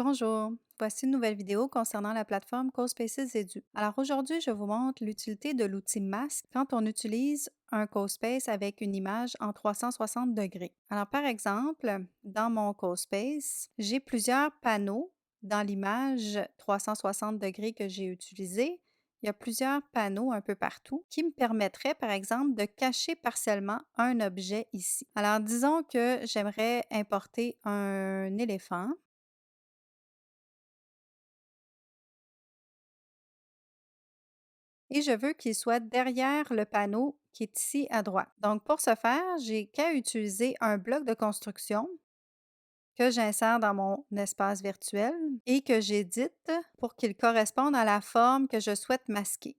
Bonjour, voici une nouvelle vidéo concernant la plateforme CoSpaces Edu. Alors aujourd'hui, je vous montre l'utilité de l'outil Mask quand on utilise un CoSpace avec une image en 360 degrés. Alors par exemple, dans mon CoSpace, j'ai plusieurs panneaux dans l'image 360 degrés que j'ai utilisée. Il y a plusieurs panneaux un peu partout qui me permettraient, par exemple, de cacher partiellement un objet ici. Alors disons que j'aimerais importer un éléphant. Et je veux qu'il soit derrière le panneau qui est ici à droite. Donc, pour ce faire, j'ai qu'à utiliser un bloc de construction que j'insère dans mon espace virtuel et que j'édite pour qu'il corresponde à la forme que je souhaite masquer.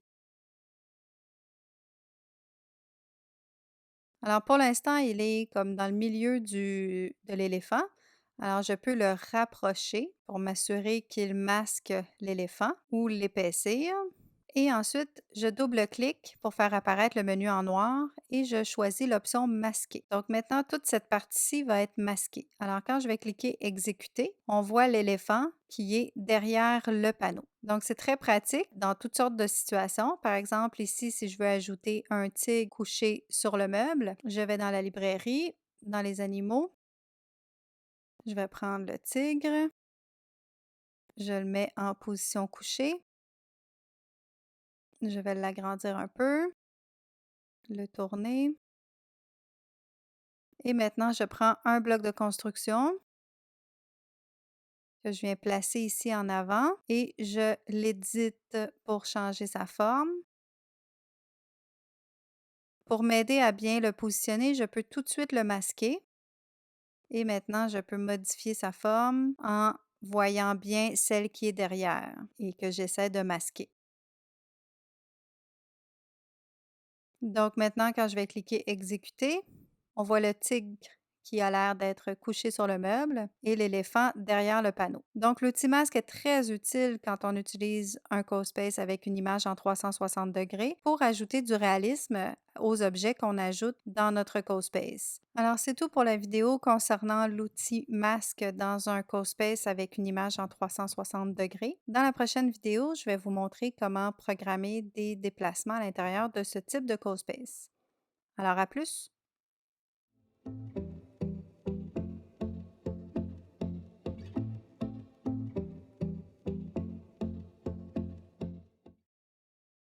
Alors, pour l'instant, il est comme dans le milieu de l'éléphant. Alors, je peux le rapprocher pour m'assurer qu'il masque l'éléphant ou l'épaissir. Et ensuite, je double-clique pour faire apparaître le menu en noir et je choisis l'option masquer. Donc maintenant, toute cette partie-ci va être masquée. Alors quand je vais cliquer exécuter, on voit l'éléphant qui est derrière le panneau. Donc c'est très pratique dans toutes sortes de situations. Par exemple, ici, si je veux ajouter un tigre couché sur le meuble, je vais dans la librairie, dans les animaux, je vais prendre le tigre, je le mets en position couchée, je vais l'agrandir un peu, le tourner. Et maintenant, je prends un bloc de construction que je viens placer ici en avant et je l'édite pour changer sa forme. Pour m'aider à bien le positionner, je peux tout de suite le masquer et maintenant, je peux modifier sa forme en voyant bien celle qui est derrière et que j'essaie de masquer. Donc maintenant, quand je vais cliquer exécuter, on voit le tigre qui a l'air d'être couché sur le meuble et l'éléphant derrière le panneau. Donc l'outil masque est très utile quand on utilise un CoSpace avec une image en 360 degrés pour ajouter du réalisme aux objets qu'on ajoute dans notre CoSpace. Alors c'est tout pour la vidéo concernant l'outil masque dans un CoSpace avec une image en 360 degrés. Dans la prochaine vidéo, je vais vous montrer comment programmer des déplacements à l'intérieur de ce type de CoSpace. Alors à plus!